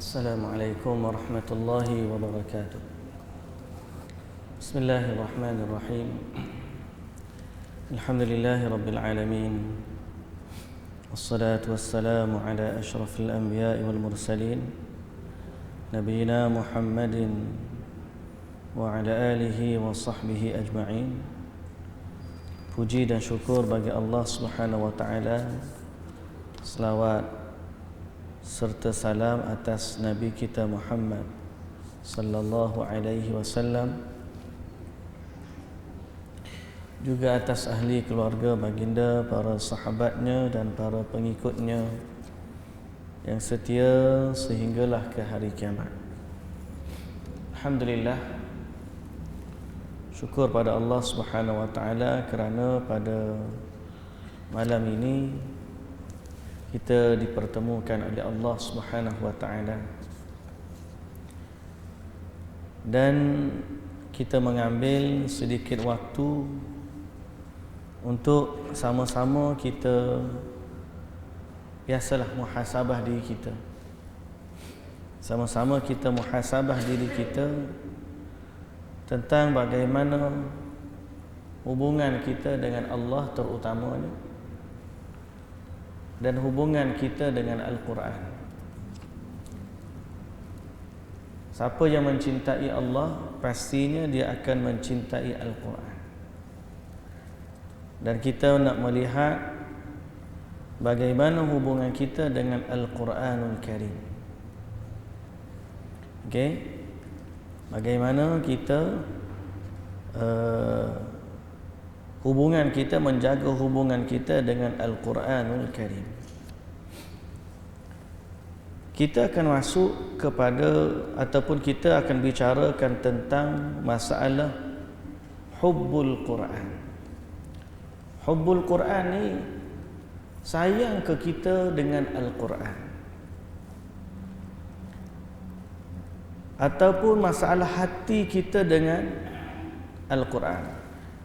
السلام عليكم ورحمة الله وبركاته. بسم الله الرحمن الرحيم. الحمد لله رب العالمين، والصلاة والسلام على أشرف الأنبياء والمرسلين نبينا محمد وعلى آله وصحبه أجمعين. Puji dan syukur bagi Allah Subhanahu wa taala. Selawat serta salam atas Nabi kita Muhammad sallallahu alaihi wasallam, juga atas ahli keluarga baginda, para sahabatnya dan para pengikutnya yang setia sehinggalah ke hari kiamat. Alhamdulillah, syukur pada Allah Subhanahu wa taala kerana pada malam ini kita dipertemukan oleh Allah Subhanahu wa taala dan kita mengambil sedikit waktu untuk sama-sama kita biasalah muhasabah diri kita. Sama-sama kita muhasabah diri kita tentang bagaimana hubungan kita dengan Allah terutamanya dan hubungan kita dengan Al-Quran. Siapa yang mencintai Allah, pastinya dia akan mencintai Al-Quran. Dan kita nak melihat bagaimana hubungan kita dengan Al-Quranul Karim. Okey? Bagaimana kita hubungan kita, menjaga hubungan kita dengan Al-Quranul Karim. Kita akan masuk kepada ataupun kita akan bicarakan tentang masalah hubbul Quran. Hubbul Quran ni sayang ke kita dengan Al-Quran, ataupun masalah hati kita dengan Al-Quran.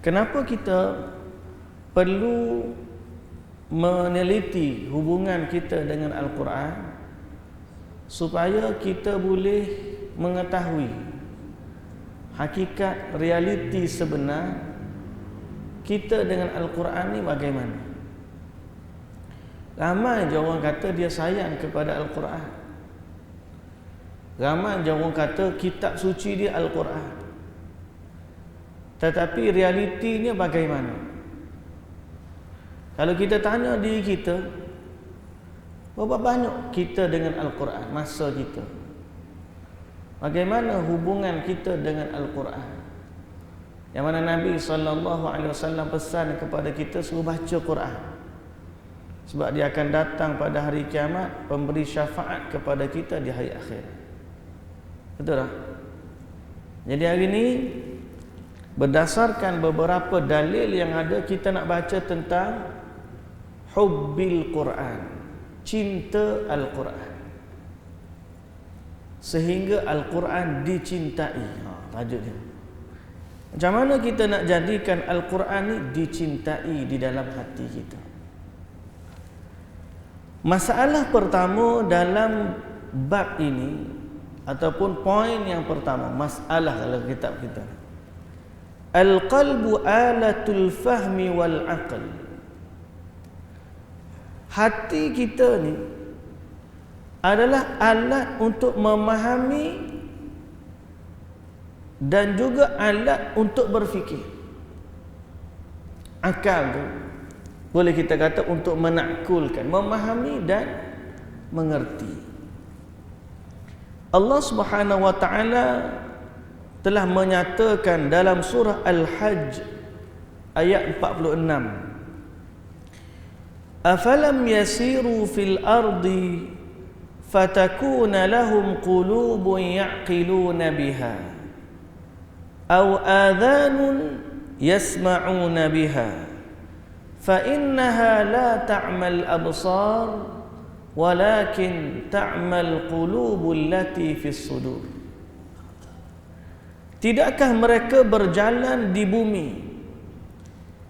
Kenapa kita perlu meneliti hubungan kita dengan Al-Quran? Supaya kita boleh mengetahui hakikat realiti sebenar kita dengan Al-Quran ni bagaimana. Ramai je orang kata dia sayang kepada Al-Quran. Ramai je orang kata kitab suci dia Al-Quran. Tetapi realitinya bagaimana? Kalau kita tanya diri kita, berapa banyak kita dengan Al-Quran masa kita? Bagaimana hubungan kita dengan Al-Quran? Yang mana Nabi SAW pesan kepada kita suruh baca Quran, sebab dia akan datang pada hari kiamat memberi syafaat kepada kita di hari akhir. Betul tak? Jadi hari ini berdasarkan beberapa dalil yang ada, kita nak baca tentang hubbil Quran, cinta Al-Quran, sehingga Al-Quran dicintai. Tajuk dia. Macam mana kita nak jadikan Al-Quran ni dicintai di dalam hati kita? Masalah pertama dalam bab ini, ataupun poin yang pertama, masalah dalam kitab kita, Al-qalbu alatul fahmi wal aql. Hati kita ni adalah alat untuk memahami dan juga alat untuk berfikir. Akal tu boleh kita kata untuk menakulkan, memahami dan mengerti. Allah Subhanahu wa taala telah menyatakan dalam surah Al-Hajj ayat 46, afalam yasiru fil ardi fatakuna lahum qulubun ya'qiluna biha aw adhanun yasma'una biha fa innaha la ta'mal absar walakin ta'mal qulubul lati fis sudur. Tidakkah mereka berjalan di bumi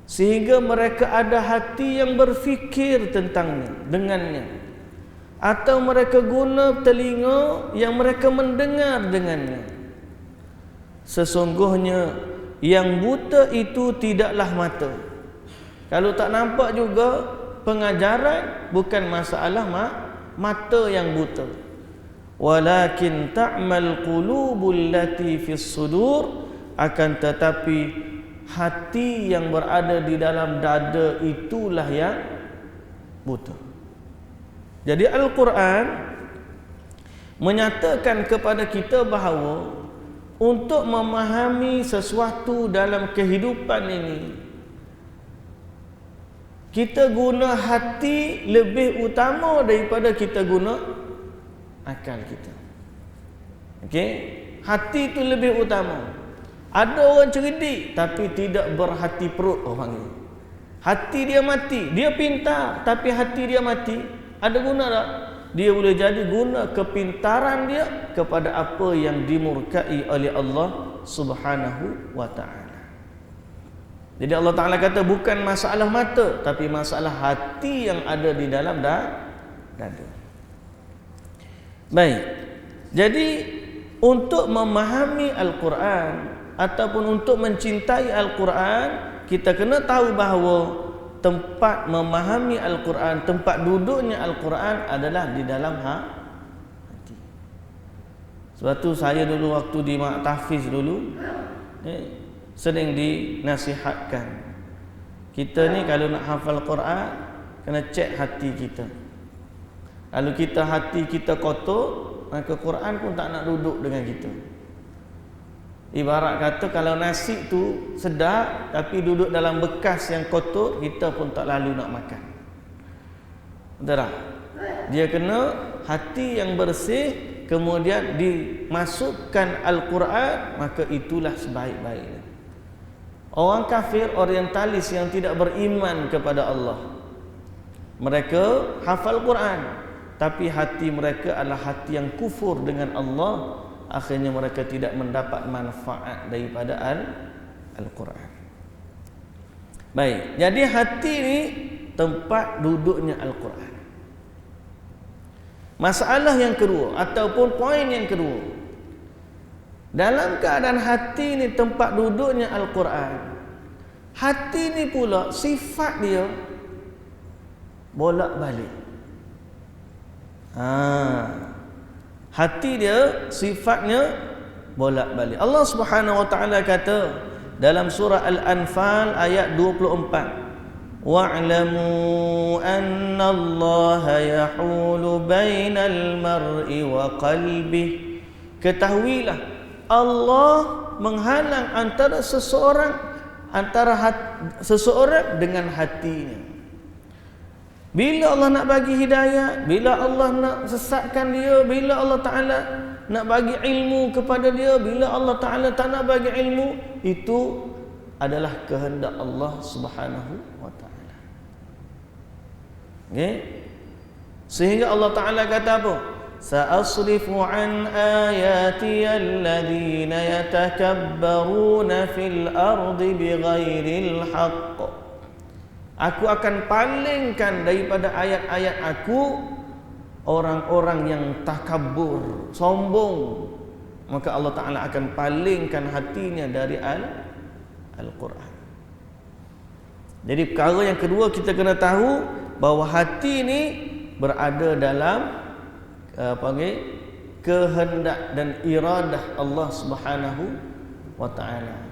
sehingga mereka ada hati yang berfikir tentangnya, dengannya, atau mereka guna telinga yang mereka mendengar dengannya. Sesungguhnya yang buta itu tidaklah mata. Kalau tak nampak juga, pengajaran bukan masalah mata yang buta. Walakin ta'mal qulubul lati fis sudur, akan tetapi hati yang berada di dalam dada itulah yang buta. Jadi Al-Quran menyatakan kepada kita bahawa untuk memahami sesuatu dalam kehidupan ini, kita guna hati lebih utama daripada kita guna akal kita. Okey? Hati itu lebih utama. Ada orang cerdik tapi tidak berhati perut, orang panggil. Hati dia mati. Dia pintar tapi hati dia mati. Ada guna tak? Dia boleh jadi guna kepintaran dia kepada apa yang dimurkai oleh Allah Subhanahu wa ta'ala. Jadi Allah Ta'ala kata bukan masalah mata, tapi masalah hati yang ada di dalam dada. Baik. Jadi untuk memahami Al-Quran ataupun untuk mencintai Al-Quran, kita kena tahu bahawa tempat memahami Al-Quran, tempat duduknya Al-Quran adalah di dalam hati. Sebab tu saya dulu waktu di Mak Tahfiz dulu sering dinasihatkan, kita ni kalau nak hafal Quran kena cek hati kita. Kalau hati kita kotor, maka Quran pun tak nak duduk dengan kita. Ibarat kata kalau nasi tu sedap tapi duduk dalam bekas yang kotor, kita pun tak lalu nak makan. Betul tak? Dia kena hati yang bersih, kemudian dimasukkan Al-Quran, maka itulah sebaik-baiknya. Orang kafir orientalis yang tidak beriman kepada Allah, mereka hafal Quran tapi hati mereka adalah hati yang kufur dengan Allah. Akhirnya mereka tidak mendapat manfaat daripada Al-Quran. Baik, jadi hati ini tempat duduknya Al-Quran. Masalah yang kedua ataupun poin yang kedua, dalam keadaan hati ini tempat duduknya Al-Quran, hati ini pula sifat dia bolak-balik. Hati dia sifatnya bolak-balik. Allah Subhanahu wa taala kata dalam surah Al-Anfal ayat 24, wa'lamu anna Allah yahulu bainal mar'i wa qalbih. Ketahuilah Allah menghalang antara seseorang dengan hatinya. Bila Allah nak bagi hidayah, bila Allah nak sesatkan dia, bila Allah Ta'ala nak bagi ilmu kepada dia, bila Allah Ta'ala tak nak bagi ilmu, itu adalah kehendak Allah Subhanahu wa Ta'ala. Okay? Sehingga Allah Ta'ala kata apa? Sa'asrifu an ayati alladhina yatakabbaruna fil ardi bighairil haqq. Aku akan palingkan daripada ayat-ayat aku orang-orang yang takabur, sombong. Maka Allah Ta'ala akan palingkan hatinya dari Al-Quran. Jadi perkara yang kedua, kita kena tahu bahawa hati ini berada dalam kehendak dan iradah Allah Subhanahu wa Ta'ala.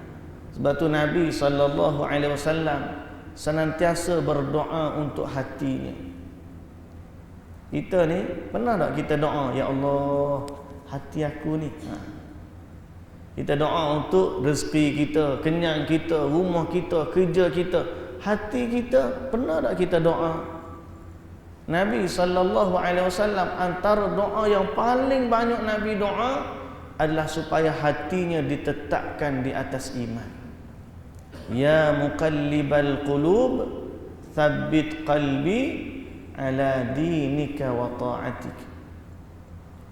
Sebab tu Nabi SAW senantiasa berdoa untuk hatinya. Kita ni pernah tak kita doa, ya Allah, hati aku ni. Kita doa untuk rezeki kita, kenyang kita, rumah kita, kerja kita, hati kita. Pernah tak kita doa? Nabi SAW antara doa yang paling banyak Nabi doa adalah supaya hatinya ditetapkan di atas iman. Ya muqallibal qulub thabbit qalbi ala dinika wa ta'atik.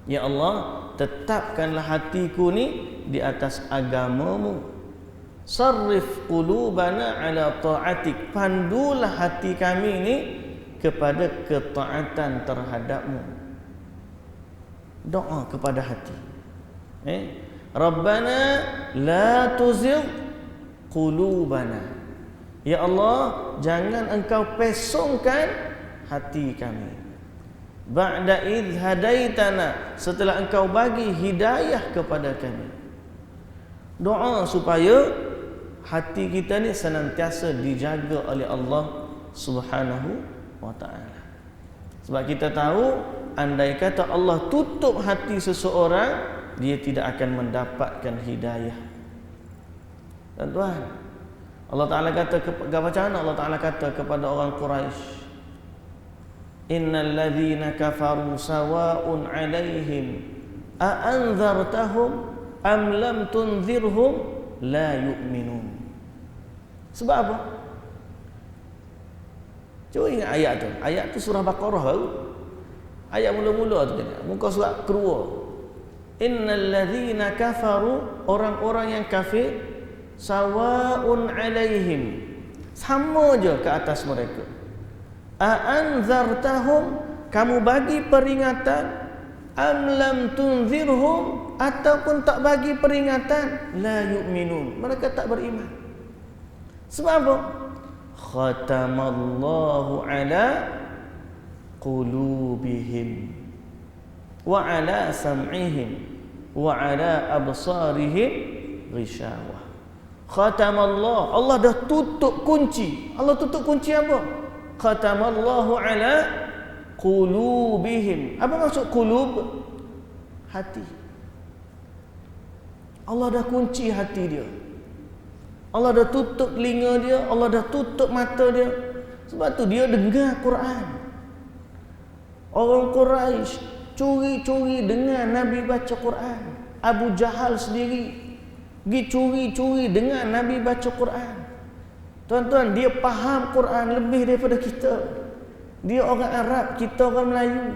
Ya Allah, tetapkanlah hatiku ni di atas agamamu. Sarrif qulubana ala ta'atik. Pandulah hati kami ni kepada ketaatan terhadapmu. Doa kepada hati. Rabbana la tuzigh qulubana. Ya Allah, jangan engkau pesongkan hati kami. Ba'da idh hadaitana, setelah engkau bagi hidayah kepada kami. Doa supaya hati kita ni senantiasa dijaga oleh Allah Subhanahu wa ta'ala. Sebab kita tahu, andai kata Allah tutup hati seseorang, dia tidak akan mendapatkan hidayah. Tuan-tuan, Allah Ta'ala kata, bacaan Allah Ta'ala kata kepada orang Quraisy, innal ladzina kafaru sawa'un 'alaihim a anzartahum am lam tunzirhum la yu'minun. Sebab apa? Cuba ingat ayat tu. Ayat tu surah Baqarah baru. Ayat mula-mula tu kan. Muka surat kedua. Innal ladzina kafaru, orang-orang yang kafir, sawa'un 'alaihim, sama je ke atas mereka. A anzartahum, kamu bagi peringatan, am lam tunzirhum, ataupun tak bagi peringatan, la yu'minun, mereka tak beriman. Sebab apa? Khatamallahu ala qulubihim wa ala sam'ihim wa ala absarihim ghishawah. Khatamallah, Allah dah tutup kunci. Allah tutup kunci apa? Khatamallahu ala qulubihim. Apa maksud qulub? Hati. Allah dah kunci hati dia. Allah dah tutup telinga dia, Allah dah tutup mata dia. Sebab tu dia dengar Quran. Orang Quraisy curi-curi dengar Nabi baca Quran. Abu Jahal sendiri pergi curi-curi dengar Nabi baca Quran. Tuan-tuan, dia faham Quran lebih daripada kita. Dia orang Arab, kita orang Melayu.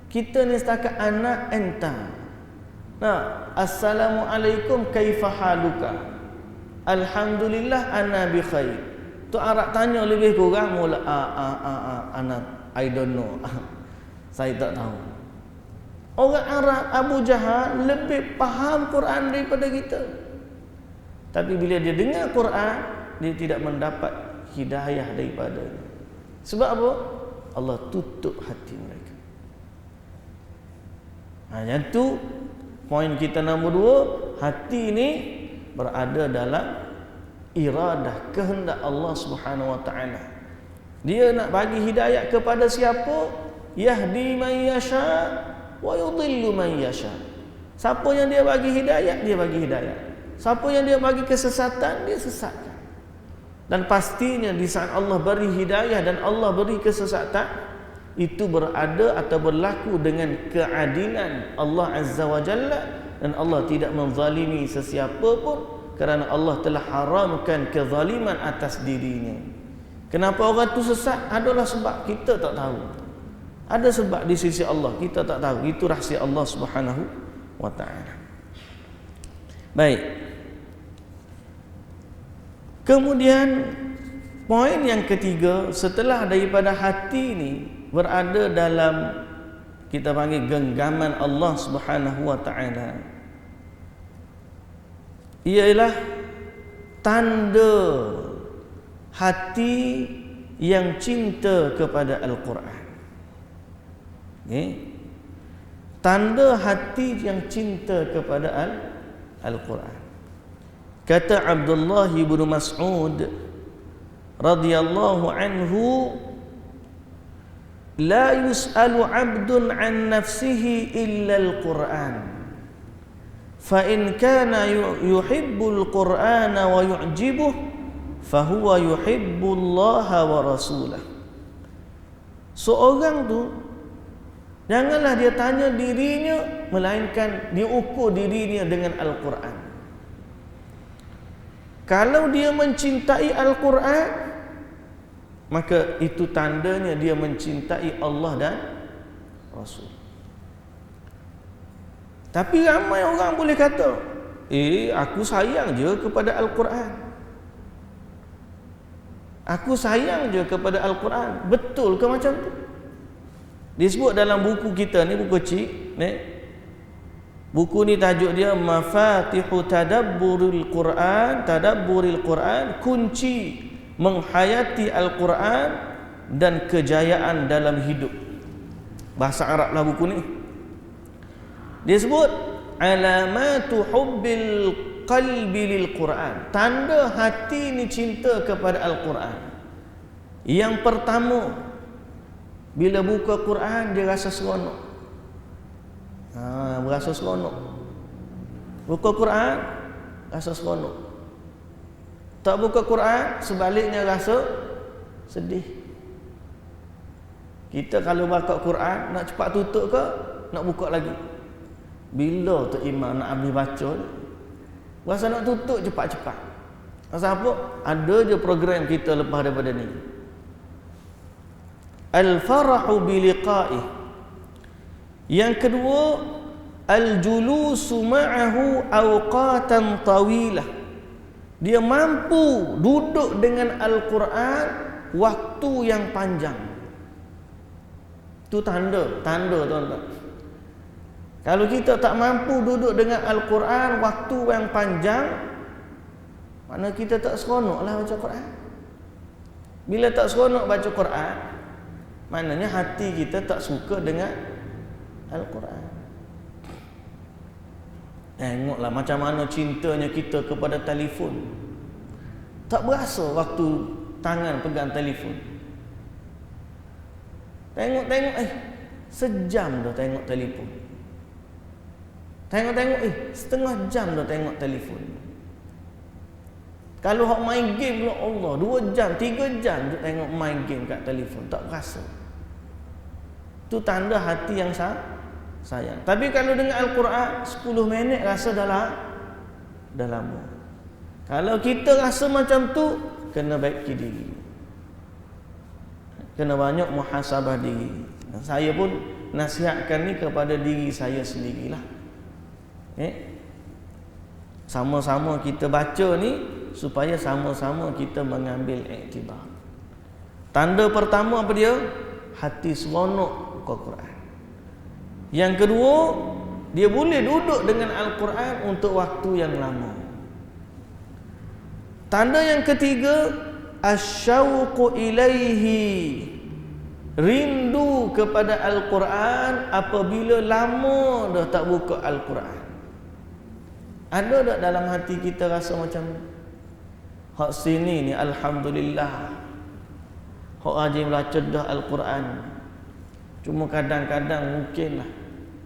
Kita ni setakat anak entah. Nah, assalamualaikum kaifa haluka? Alhamdulillah ana bi khair. Tu Arab tanya lebih kurang mula ana I don't know. Saya tak tahu. Orang Arab Abu Jahal lebih faham Quran daripada kita. Tapi bila dia dengar Quran, dia tidak mendapat hidayah daripadanya. Sebab apa? Allah tutup hati mereka. Yang tu poin kita nombor 2, hati ni berada dalam iradah, kehendak Allah Subhanahu wa taala. Dia nak bagi hidayah kepada siapa? Yahdi man yasha wa yudhillu man yasha. Siapa yang dia bagi hidayah, dia bagi hidayah. Siapa yang dia bagi kesesatan, dia sesatkan. Dan pastinya di saat Allah beri hidayah dan Allah beri kesesatan, itu berada atau berlaku dengan keadilan Allah Azza wa Jalla. Dan Allah tidak menzalimi sesiapa pun, kerana Allah telah haramkan kezaliman atas dirinya. Kenapa orang tu sesat? Adalah sebab kita tak tahu. Ada sebab di sisi Allah, kita tak tahu. Itu rahsia Allah Subhanahu wa ta'ala. Baik. Kemudian poin yang ketiga, setelah daripada hati ni berada dalam, kita panggil genggaman Allah Subhanahu wa ta'ala, ialah tanda hati yang cinta kepada Al-Quran. Tanda hati yang cinta kepada Al-Quran. Kata Abdullah bin Mas'ud radhiyallahu anhu, la yus'alu 'abdun 'an nafsihi illa al-Qur'an. Fa in kana yuhibbul Qur'ana wa yu'jibuhu fa huwa yuhibbullaha wa rasulahu. Seorang tu janganlah dia tanya dirinya, melainkan dia ukur dirinya dengan Al-Quran. Kalau dia mencintai Al-Quran, maka itu tandanya dia mencintai Allah dan Rasul. Tapi ramai orang boleh kata, aku sayang je kepada Al-Quran. Aku sayang je kepada Al-Quran. Betul ke macam tu? Disebut dalam buku kita ni, buku kecil ni, Buku ni tajuk dia Mafatihu Tadabburil Quran, kunci menghayati Al-Quran dan kejayaan dalam hidup. Bahasa Arab lah buku ni. Dia sebut alamatu hubbil qalbi lil Quran. Tanda hati ni cinta kepada Al-Quran. Yang pertama, bila buka Quran dia rasa seronok. Berasa seronok. Buka Quran rasa seronok. Tak buka Quran sebaliknya rasa sedih. Kita kalau baca Quran nak cepat tutup ke nak buka lagi? Bila tu imam nak habis baca, rasa nak tutup cepat-cepat. Pasal apa? Ada je program kita lepas daripada ni. Al-farahu biliqa'ih. Yang kedua, al-julusu ma'ahu awqatan tawilah. Dia mampu duduk dengan Al-Quran waktu yang panjang. Itu tanda tuan-tuan. Kalau kita tak mampu duduk dengan Al-Quran waktu yang panjang, mana kita tak seronoklah baca Quran. Bila tak seronok baca Quran, maknanya hati kita tak suka dengan Al-Quran. Tengoklah macam mana cintanya kita kepada telefon. Tak berasa waktu tangan pegang telefon. Tengok sejam dah tengok telefon. Tengok setengah jam dah tengok telefon. Kalau hok main game pula, Allah, 2 jam, 3 jam duk tengok main game kat telefon, tak berasa. Itu tanda hati yang sayang. Tapi kalau dengan Al-Quran 10 minit rasa dah lama. Kalau kita rasa macam tu, kena baiki diri. Kena banyak muhasabah diri. Saya pun nasihatkan ni kepada diri saya sendirilah. Sama-sama kita baca ni supaya sama-sama kita mengambil iktibar. Tanda pertama apa dia? Hati seronok buka Quran. Yang kedua, dia boleh duduk dengan Al-Quran untuk waktu yang lama. Tanda yang ketiga, asyauqu ilaihi. Rindu kepada Al-Quran apabila lama dah tak buka Al-Quran. Ada tak dalam hati kita rasa macam hak sini ni alhamdulillah, hak rajin belajar dah Al-Quran, cuma kadang-kadang mungkinlah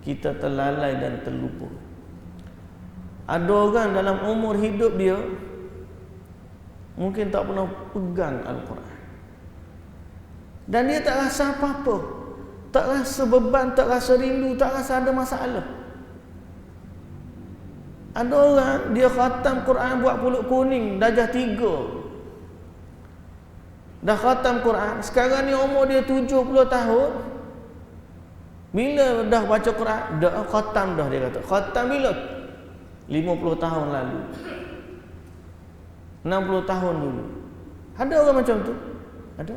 kita terlalai dan terlupa. Ada orang dalam umur hidup dia mungkin tak pernah pegang Al-Quran, dan dia tak rasa apa-apa, tak rasa beban, tak rasa rindu, tak rasa ada masalah. Ada orang dia khatam Quran buat pulut kuning darjah 3. Dah khatam Quran, sekarang ni umur dia 70 tahun. Bila dah baca Quran, dah khatam dah, dia kata. Khatam bila? 50 tahun lalu, 60 tahun dulu. Ada orang macam tu? Ada.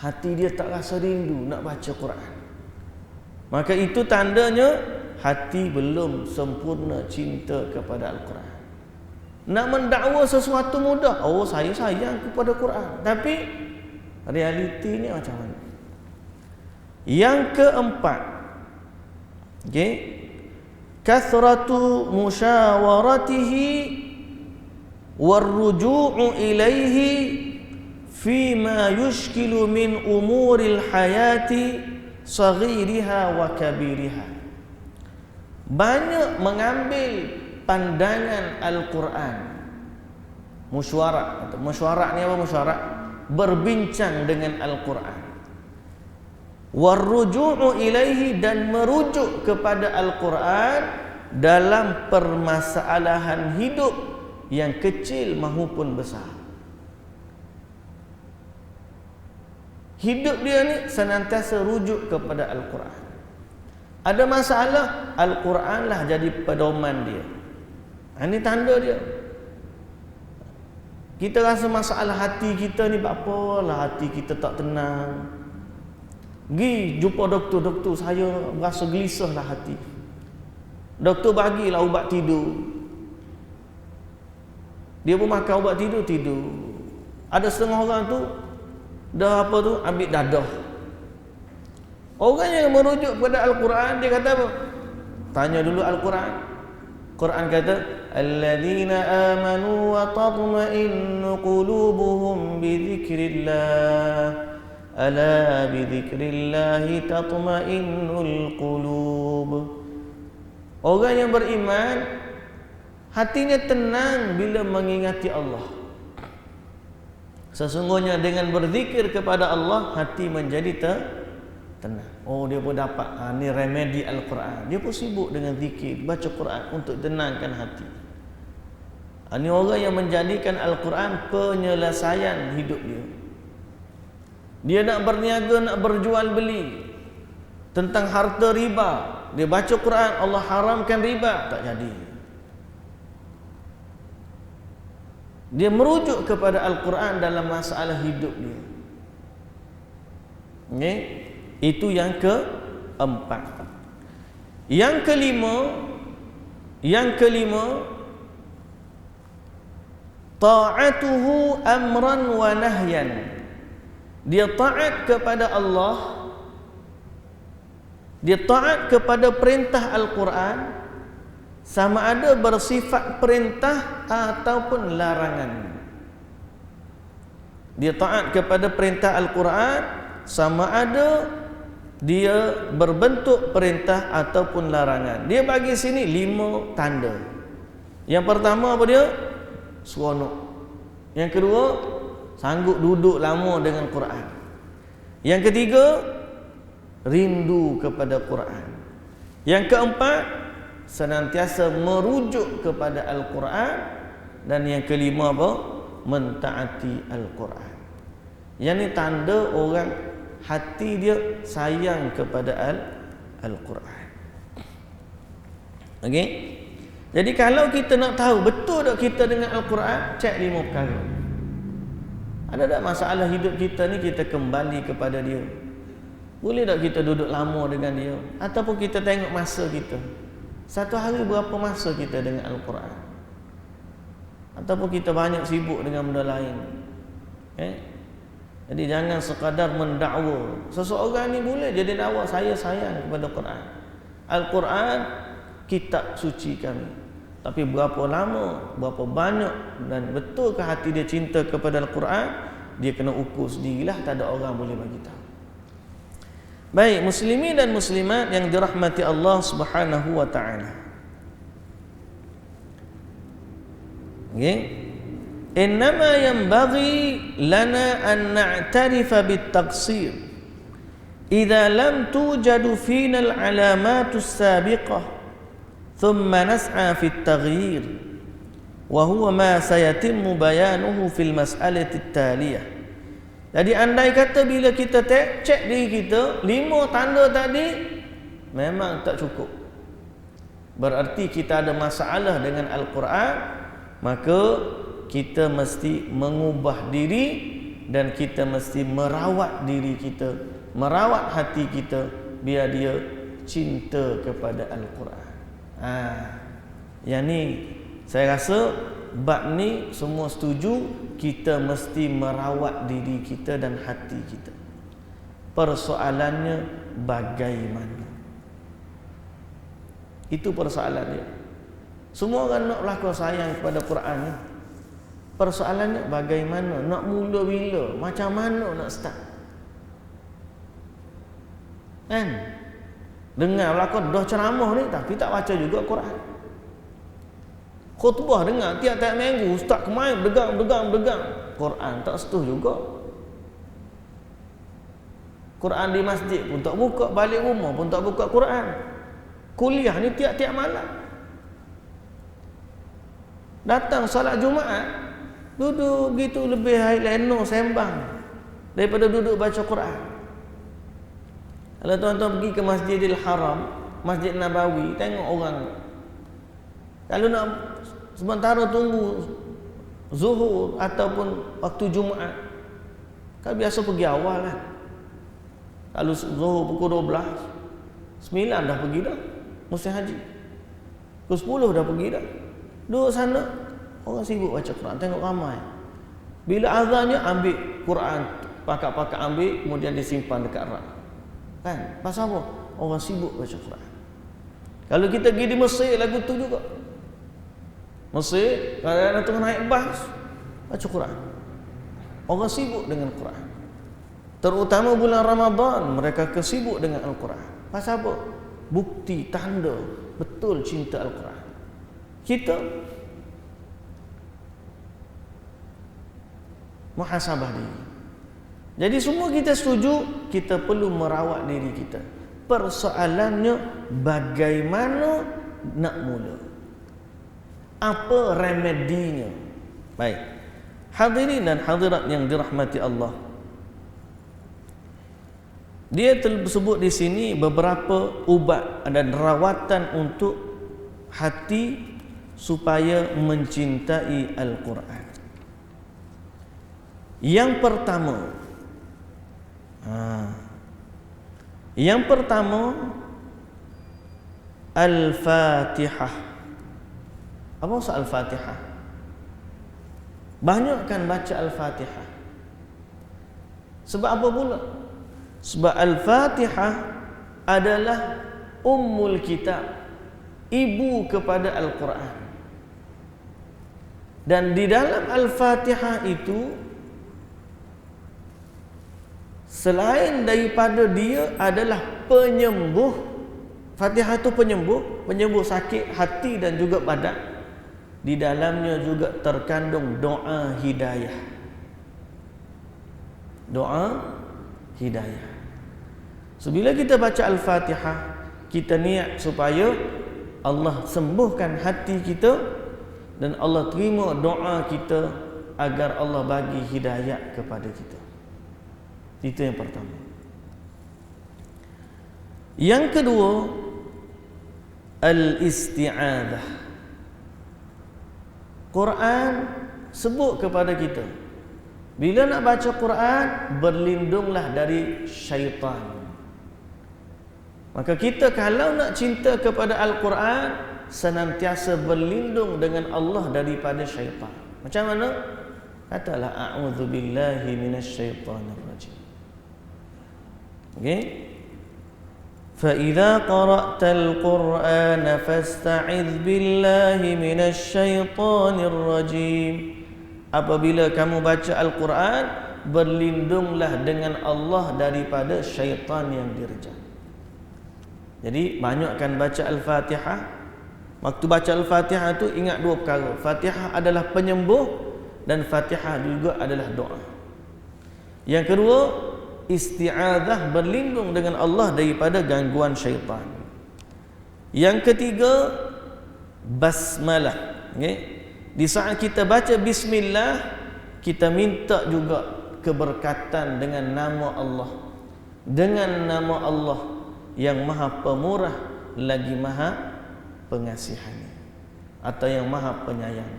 Hati dia tak rasa rindu nak baca Quran. Maka itu tandanya hati belum sempurna cinta kepada Al-Quran. Nak mendakwa sesuatu mudah. Oh, saya sayang kepada Quran. Tapi realitinya macam mana? Yang keempat, kathratu musyawaratihi warruju'u ilaihi fima yushkilu min umuril hayati saghiriha wa kabiriha. Banyak mengambil pandangan Al-Quran. Mesyuarat. Mesyuarat ni apa mesyuarat? Berbincang dengan Al-Quran. Warruju'u ilaihi, dan merujuk kepada Al-Quran dalam permasalahan hidup yang kecil maupun besar. Hidup dia ni senantiasa rujuk kepada Al-Quran. Ada masalah, Al-Quran lah jadi pedoman dia. Ini tanda dia. Kita rasa masalah hati kita ni, apalah hati kita tak tenang. Gi jumpa doktor, saya rasa gelisahlah hati. Doktor bagilah ubat tidur. Dia pun makan ubat tidur. Ada setengah orang tu dah apa tu ambil dadah. Orang yang merujuk kepada Al-Quran, dia kata apa? Tanya dulu Al-Quran. Quran kata, alladzina amanu wa tatma'innu qulubuhum bi dzikrillah. Ala bi dzikrillah tatma'innul qulub. Orang yang beriman, hatinya tenang bila mengingati Allah. Sesungguhnya dengan berzikir kepada Allah, hati menjadi tenang. Oh, dia pun dapat ni remedi Al-Quran. Dia pun sibuk dengan zikir, baca Quran untuk tenangkan hati. Ini orang yang menjadikan Al-Quran penyelesaian hidup dia. Dia nak berniaga, nak berjual beli tentang harta riba. Dia baca Quran, Allah haramkan riba, tak jadi. Dia merujuk kepada Al-Quran dalam masalah hidup dia. Okay? Itu yang keempat. Yang kelima, ta'atuhu amran wa nahyan. Dia taat kepada Allah, dia taat kepada perintah Al-Quran, sama ada bersifat perintah ataupun larangan. Dia taat kepada perintah Al-Quran, sama ada dia berbentuk perintah ataupun larangan. Dia bagi sini 5 tanda. Yang pertama apa dia? Seronok. Yang kedua, sanggup duduk lama dengan Quran. Yang ketiga, rindu kepada Quran. Yang keempat, senantiasa merujuk kepada Al-Quran. Dan yang kelima apa? Mentaati Al-Quran. Yang ni tanda orang hati dia sayang kepada Al-Quran. Okey? Jadi kalau kita nak tahu betul tak kita dengan Al-Quran, cek 5 perkara. Ada tak masalah hidup kita ni kita kembali kepada dia? Boleh tak kita duduk lama dengan dia? Ataupun kita tengok masa kita. Satu hari berapa masa kita dengan Al-Quran? Ataupun kita banyak sibuk dengan benda lain. Jadi jangan sekadar mendakwa. Seseorang ni boleh jadi dakwa, saya sayang kepada Quran. Al-Quran kitab suci kami. Tapi berapa lama, berapa banyak dan betulkah hati dia cinta kepada Al-Quran, dia kena ukur sendirilah, tak ada orang boleh bagi tahu. Baik, muslimin dan muslimat yang dirahmati Allah Subhanahu wa taala. Okey. Innama yanbaghi lana an na'tarifa bit-taqsir idza lam tujadu fina al-alamat as-sabiqah thumma nas'a fi at-taghyir wa huwa ma sayatimmu bayanuhu fil mas'alati at-taliyah. Jadi andai kata bila kita cek diri kita 5 tanda tadi memang tak cukup, berarti kita ada masalah dengan Al-Quran, maka kita mesti mengubah diri dan kita mesti merawat diri kita, merawat hati kita biar dia cinta kepada Al-Quran. Yang ni saya rasa bab ni semua setuju, kita mesti merawat diri kita dan hati kita. Persoalannya bagaimana? Itu persoalan dia. Semua orang nak berlaku sayang kepada Quran ni. Persoalannya bagaimana? Nak mula bila? Macam mana nak start? Kan? Dengar berlaku dah ceramah ni tapi tak baca juga Quran. Khutbah dengar tiap-tiap minggu, ustaz kemain berdegang. Quran tak setuh juga. Quran di masjid pun tak buka, balik rumah pun tak buka Quran. Kuliah ni tiap-tiap malam. Datang salat Jumaat, duduk gitu lebih leno sembang daripada duduk baca Quran. Kalau tuan-tuan pergi ke Masjidil Haram, Masjid Nabawi, tengok orang. Kalau nak sementara tunggu zuhur ataupun waktu Jumaat, kan biasa pergi awal kan. Kalau Zuhur pukul 12, 9 dah pergi dah musim haji. Pukul 10 dah pergi dah. Duduk sana, orang sibuk baca Quran, tengok ramai. Bila azannya ambil Quran, pakak-pakak ambil, kemudian disimpan dekat rak. Kan? Pasal apa? Orang sibuk baca Quran. Kalau kita pergi di Mesir, lagu tu juga. Mesir, kadang-kadang tengah naik bas, baca Quran. Orang sibuk dengan Quran. Terutama bulan Ramadan, mereka kesibuk dengan Al-Quran. Pasal apa? Bukti, tanda betul cinta Al-Quran. Kita muhasabah diri. Jadi semua kita setuju, kita perlu merawat diri kita. Persoalannya bagaimana nak mula? Apa remedinya? Baik. Hadirin dan hadirat yang dirahmati Allah. Dia tersebut di sini beberapa ubat dan rawatan untuk hati supaya mencintai Al-Quran. Yang pertama Al-Fatihah. Apa maksud Al-Fatihah? Banyakkan baca Al-Fatihah. Sebab apa pula? Sebab Al-Fatihah adalah ummul kitab, ibu kepada Al-Quran. Dan di dalam Al-Fatihah itu, selain daripada dia adalah penyembuh, Fatihah itu penyembuh sakit hati dan juga badan. Di dalamnya juga terkandung doa hidayah. Doa hidayah. So, bila kita baca Al-Fatihah, kita niat supaya Allah sembuhkan hati kita dan Allah terima doa kita agar Allah bagi hidayah kepada kita. Itu yang pertama. Yang kedua, al-isti'adzah. Quran sebut kepada kita, bila nak baca Quran, berlindunglah dari syaitan. Maka kita kalau nak cinta kepada Al-Quran, senantiasa berlindung dengan Allah daripada syaitan. Macam mana? Katalah a'udzubillahi minasyaitonirrajim. Okey? فَإِذَا قَرَأْتَ الْقُرْآنَ فَاسْتَعِذْ بِاللَّهِ مِنَ الشَّيْطَانِ الرَّجِيمِ. Apabila kamu baca Al-Quran, berlindunglah dengan Allah daripada syaitan yang direjam. Jadi banyakkan baca Al-Fatihah. Waktu baca Al-Fatihah itu ingat dua perkara. Fatihah adalah penyembuh dan Fatihah juga adalah doa. Yang kedua, isti'adzah, berlindung dengan Allah daripada gangguan syaitan. Yang ketiga, basmalah. Okay? Di saat kita baca bismillah, kita minta juga keberkatan dengan nama Allah. Dengan nama Allah yang maha pemurah lagi maha pengasihan, atau yang maha penyayang.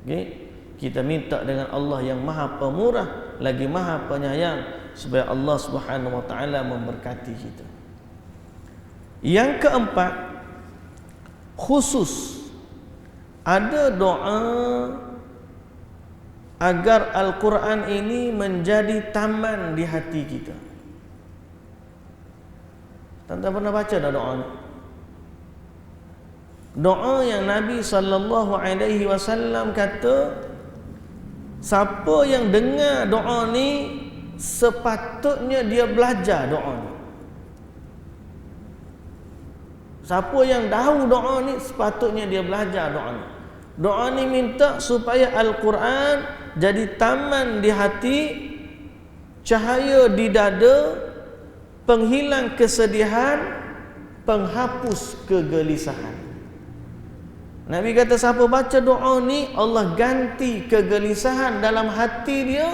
Okay? Kita minta dengan Allah yang maha pemurah lagi maha penyayang, supaya Allah Subhanahu wa taala memberkati kita. Yang keempat, khusus ada doa agar Al-Quran ini menjadi taman di hati kita. Tuan-tuan pernah baca dah doa ni? Doa yang Nabi SAW kata, siapa yang dengar doa ni, sepatutnya dia belajar doa ni. Siapa yang tahu doa ni, sepatutnya dia belajar doa ni. Doa ni minta supaya Al-Quran jadi taman di hati, cahaya di dada, penghilang kesedihan, penghapus kegelisahan. Nabi kata siapa baca doa ni, Allah ganti kegelisahan dalam hati dia,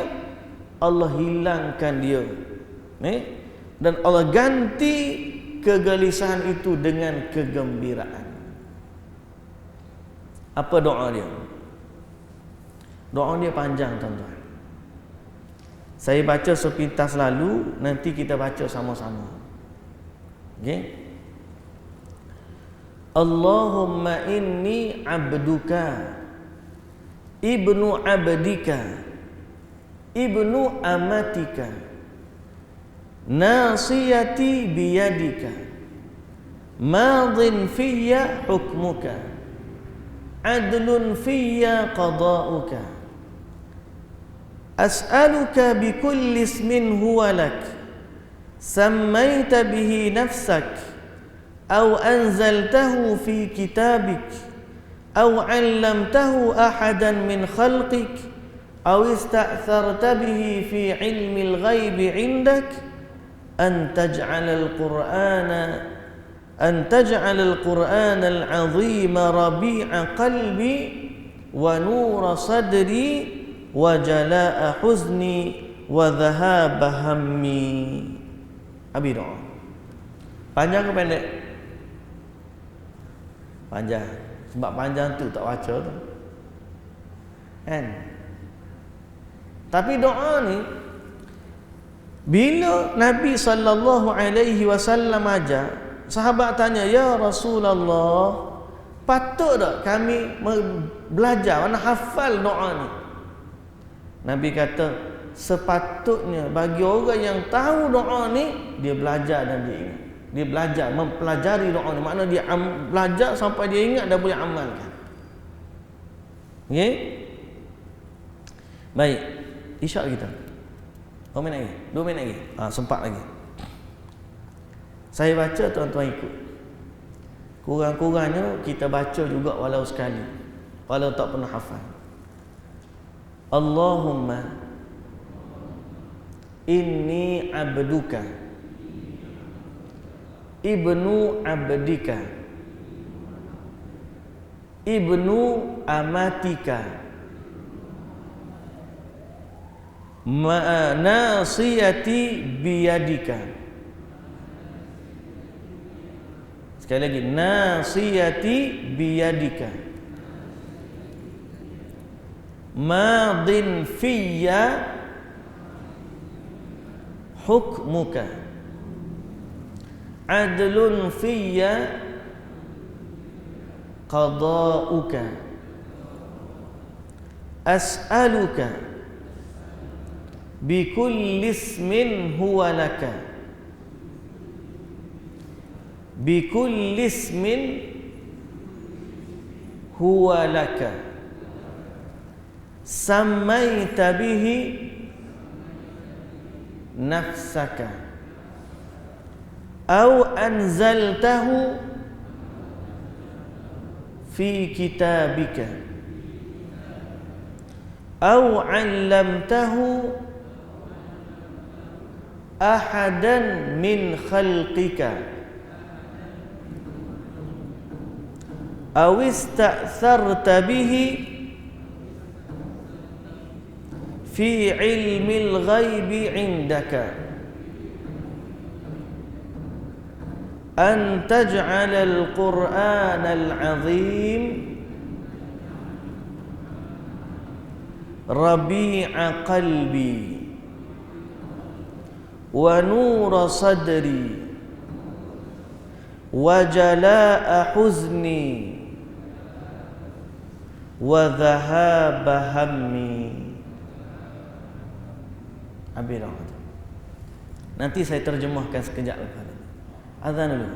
Allah hilangkan dia. Dan Allah ganti kegelisahan itu dengan kegembiraan. Apa doa dia? Doa dia panjang, tuan-tuan. Saya baca sepintas lalu, nanti kita baca sama-sama. Okey? Allahumma inni abduka, ibnu abdika, ibnu amatika, nasiyati biyadika, madin fiyya hukmuka, adlun fiyya qada'uka, as'aluka bikulli ismin huwa lak, sammaita bihi nafsak, aw anzaltahu fi kitabik, aw 'allamtahu ahadan min khalqik, aw ista'tharta bihi fi 'ilmil ghaibi 'indak, an taj'alal Qur'ana al-'azima rabi'a qalbi wa nura sadri wa jalaa huzni wa dhahaba hammi. Abi doa. Panjang ke pendek? Panjang. Sebab panjang tu tak baca tu. Kan? Tapi doa ni bila Nabi sallallahu alaihi wasallam ajar, sahabat tanya, "Ya Rasulullah, patut tak kami belajar, mana hafal doa ni?" Nabi kata, sepatutnya bagi orang yang tahu doa ni, dia belajar dan dia ingat. Dia belajar, mempelajari doa ni. Maknanya dia belajar sampai dia ingat dan boleh amalkan. Okey? Baik. Isyak kita. 2 minit lagi. 2 minit lagi. Sempat lagi. Saya baca, tuan-tuan ikut. Kurang-kurangnya kita baca juga walau sekali. Walau tak pernah hafal. Allahumma inni abduka, ibnu abdika, ibnu amatika, nasiyati biyadika. Sekali lagi, nasiyati biyadika, madin fiyya hukmuka, adlun fiyya qada'uka, as'aluka bikulli ismin huwa laka, bikulli ismin huwa laka, sammaita bihi nafsaka, aw anzaltahu fi kitabika, aw 'allamtahu ahadan min khalqika, aw ista'tharta bihi fi 'ilmil ghaibi 'indaka, an taj'alal Qur'anal 'azim rabi'a qalbi wa nura sadri wa jalaa huzni wa dhahaba hammi. Habis dah. Nanti saya terjemahkan sekejap lepas ni. Azan dulu.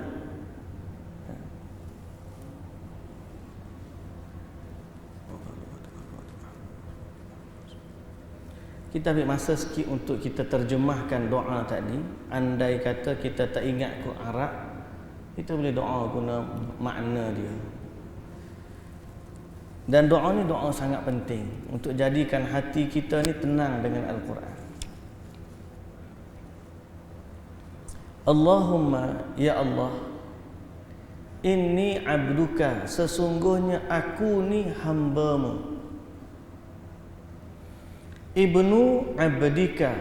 Kita ambil masa sikit untuk kita terjemahkan doa tadi. Andai kata kita tak ingat ke Arab, kita boleh doa guna makna dia. Dan doa ni doa sangat penting untuk jadikan hati kita ni tenang dengan Al-Quran. Allahumma, ya Allah, inni abduka, sesungguhnya aku ni hamba-Mu. Ibnu abdika,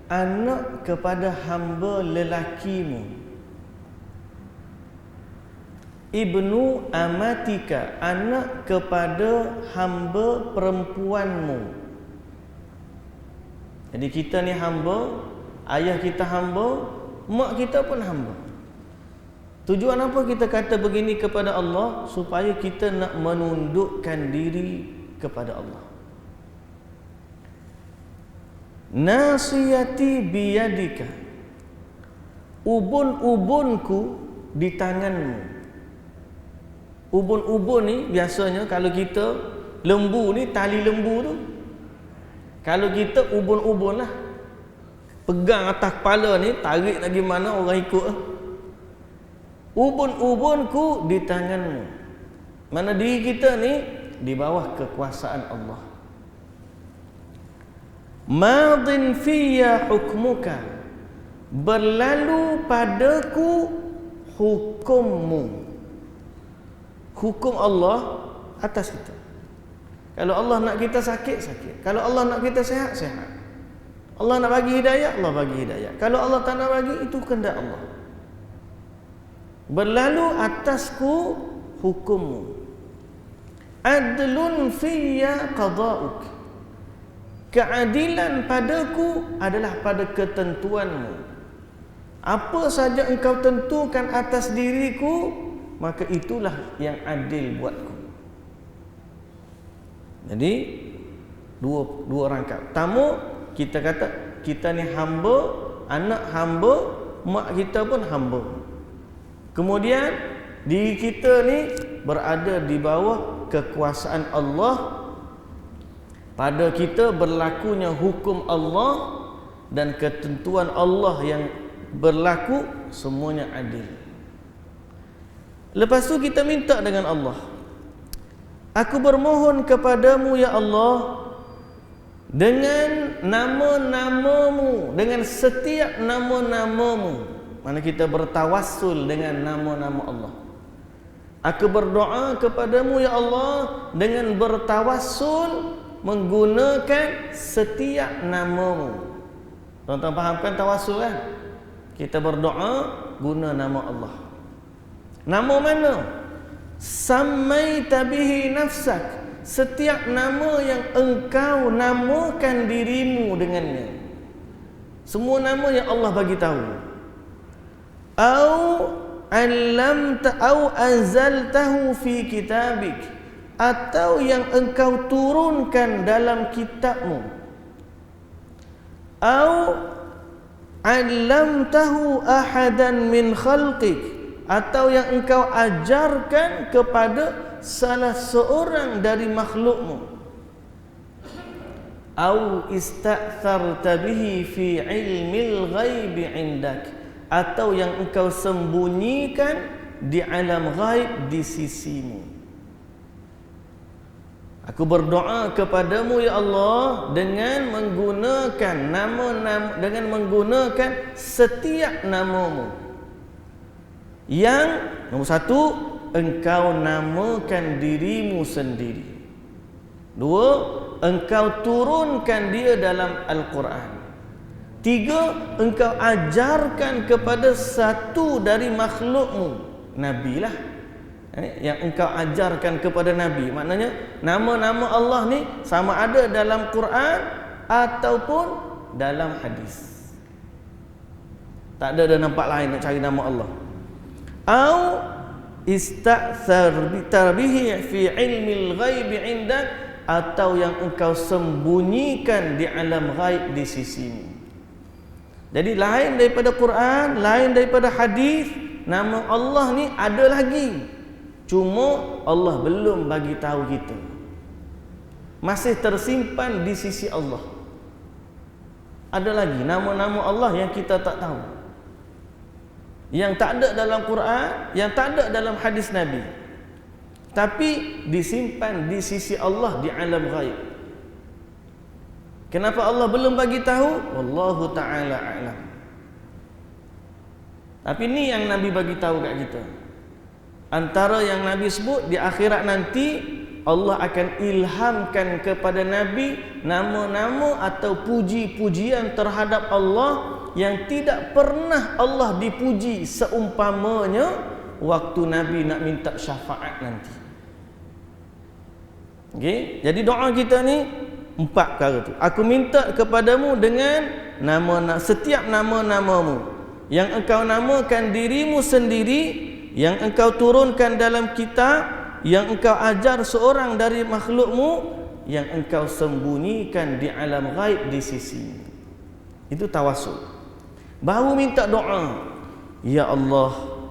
anak kepada hamba lelaki-Mu. Ibnu amatika, anak kepada hamba perempuan-Mu. Jadi kita ni hamba, ayah kita hamba, mak kita pun hamba. Tujuan apa kita kata begini kepada Allah? Supaya kita nak menundukkan diri kepada Allah. Nasiyati biyadika, ubun-ubunku di tanganmu. Ubun-ubun ni biasanya kalau kita lembu ni, tali lembu tu, kalau kita ubun-ubun lah, pegang atas kepala ni, tarik lagi mana orang ikut lah. Ubun-ubunku di tanganmu. Mana diri kita ni di bawah kekuasaan Allah. Madin fiyya hukmuka, berlalu padaku hukummu. Hukum Allah atas kita. Kalau Allah nak kita sakit, sakit. Kalau Allah nak kita sehat, sehat. Allah nak bagi hidayah, Allah bagi hidayah. Kalau Allah tak nak bagi, itu kehendak Allah. Berlalu atasku hukummu. Adlun fiyya qada'uk, keadilan padaku adalah pada ketentuanmu. Apa saja engkau tentukan atas diriku, maka itulah yang adil buatku. Jadi dua rangkap. Pertama, kita kata kita ni hamba, anak hamba, mak kita pun hamba. Kemudian diri kita ni berada di bawah kekuasaan Allah. Pada kita berlakunya hukum Allah dan ketentuan Allah yang berlaku, semuanya adil. Lepas tu kita minta dengan Allah, aku bermohon kepadamu ya Allah, dengan nama-namamu, dengan setiap nama-namamu. Mana kita bertawassul dengan nama-nama Allah. Aku berdoa kepadamu ya Allah dengan bertawassul menggunakan setiap namamu. Tuan-tuan fahamkan tawassul kan? Kita berdoa guna nama Allah. Nama mana? Sammaita bihi nafsak, setiap nama yang engkau namakan dirimu dengannya. Semua nama yang Allah bagi tahu. Au allamta au anzaltahu fi kitabik, atau yang engkau turunkan dalam kitabmu. Au allamtahu ahadan min khalqik, atau yang engkau ajarkan kepada salah seorang dari makhlukmu. Au ista'tharta bihi fi ilmil ghaibi indak, atau yang engkau sembunyikan di alam ghaib di sisimu. Aku berdoa kepadamu ya Allah dengan menggunakan nama-nama, dengan menggunakan setiap namamu. Yang nombor satu, engkau namakan dirimu sendiri. Dua, engkau turunkan dia dalam Al-Quran. Tiga, engkau ajarkan kepada satu dari makhlukmu, Nabi lah, yang engkau ajarkan kepada Nabi. Maknanya nama-nama Allah ni sama ada dalam Quran ataupun dalam hadis. Tak ada nampak lain nak cari nama Allah. Au ista'thar bihi fi ilmil ghaibi indak, atau yang engkau sembunyikan di alam ghaib di sisimu. Jadi lain daripada Quran, lain daripada hadis, nama Allah ni ada lagi. Cuma Allah belum bagi tahu kita. Masih tersimpan di sisi Allah. Ada lagi nama-nama Allah yang kita tak tahu. Yang tak ada dalam Quran, yang tak ada dalam hadis Nabi. Tapi disimpan di sisi Allah di alam ghaib. Kenapa Allah belum bagi tahu? Wallahu ta'ala a'lam. Tapi ni yang Nabi bagi tahu kat kita. Antara yang Nabi sebut, di akhirat nanti Allah akan ilhamkan kepada Nabi nama-nama atau puji-pujian terhadap Allah yang tidak pernah Allah dipuji seumpamanya waktu Nabi nak minta syafaat nanti. Okey, jadi doa kita ni Empat perkara tu. Aku minta kepadamu dengan setiap nama-namamu yang engkau namakan dirimu sendiri, yang engkau turunkan dalam kitab, yang engkau ajar seorang dari makhlukmu, yang engkau sembunyikan di alam ghaib di sisi. Itu tawassul. Baru minta doa. Ya Allah,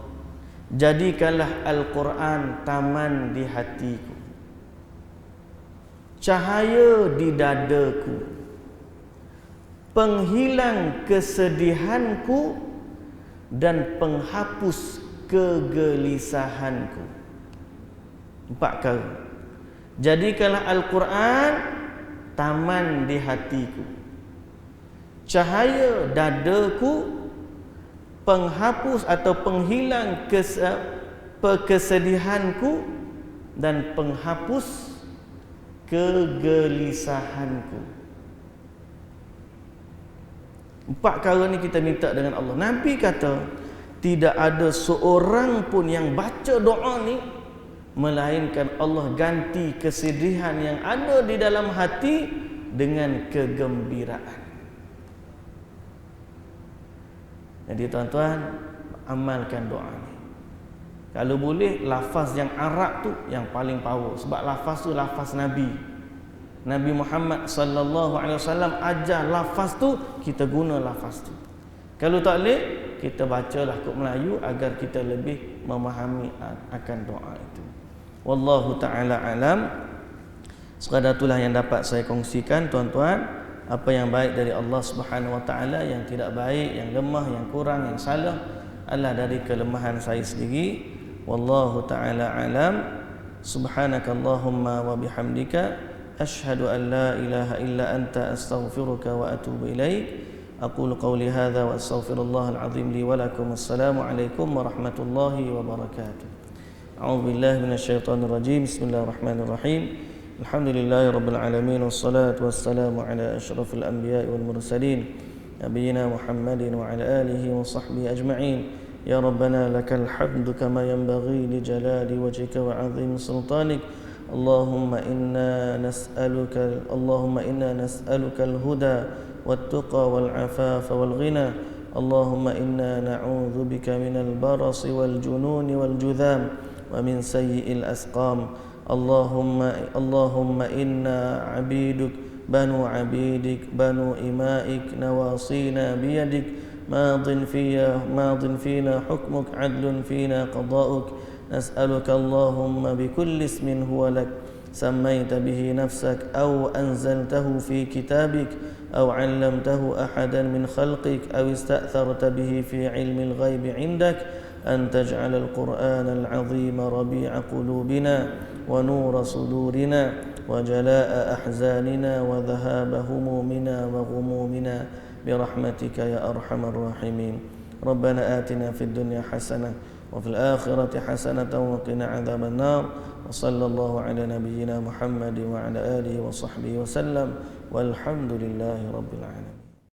jadikanlah Al-Quran taman di hatiku, cahaya di dadaku, penghilang kesedihanku dan penghapus kegelisahanku. Empat perkara. Jadikanlah Al-Quran taman di hatiku, cahaya dadaku, penghapus atau penghilang kesedihanku dan penghapus kegelisahanku. Empat perkara ni kita minta dengan Allah. Nabi kata tidak ada seorang pun yang baca doa ni melainkan Allah ganti kesedihan yang ada di dalam hati dengan kegembiraan. Jadi tuan-tuan, amalkan doa ni. Kalau boleh, lafaz yang Arab tu yang paling power. Sebab lafaz tu lafaz Nabi. Nabi Muhammad sallallahu alaihi wasallam ajar lafaz tu, kita guna lafaz tu. Kalau tak boleh, kita bacalah kod Melayu agar kita lebih memahami akan doa itu. Wallahu ta'ala alam. Sekadar itulah yang dapat saya kongsikan tuan-tuan. Apa yang baik dari Allah Subhanahu wa taala, yang tidak baik, yang lemah, yang kurang, yang salah adalah dari kelemahan saya sendiri. Wallahu ta'ala alam. Subhanakallahumma wa bihamdika asyhadu an la ilaha illa anta astaghfiruka wa atubu ilaik. Aqulu qawli hadza wa astaghfirullahal azim li wa lakum. Assalamu alaikum warahmatullahi wabarakatuh. A'udzu billahi minasyaitonir rajim. Bismillahirrahmanirrahim. Alhamdulillahi rabbil alamin, wassalatu wassalamu ala asyrafil anbiya'i wal mursalin nabiyina Muhammadin wa ala alihi wa sahbihi ajma'in. Ya Rabbana lakal hamdu kama yanbaghi li jalali wajhika wa 'azimi sultanik. Allahumma inna nas'aluka al-huda wat-tuqa wal-'afafa wal-ghina. Allahumma inna na'udzu bika minal barasi wal-jununi wal-judham wa min sayyi'il asqam. Allahumma inna 'abiduk banu 'abidik banu ima'ik nawasina biyadik madin fina hukmuk 'adlun fina qada'uk. Nas'aluka Allahumma bikulli ismin huwa lak sammaita bihi nafsak aw anzaltahu fi kitabik aw 'allamtahu ahadan min khalqik aw ista'tharta bihi fi 'ilmi al-ghaib 'indak an taj'ala al-Qur'ana al-'azima rabi'a qulubina wa nura sudurina wa jalaa'a ahzanina wa dhahaba humumina wa ghumumina birahmatika ya arhamar rahimin. Rabbana atina fid dunya hasanah wa fil akhirati hasanatan wa qina adzaban nar. Wa sallallahu ala nabiyyina Muhammad wa ala alihi wa sahbihi wa sallam walhamdulillahi rabbil alamin.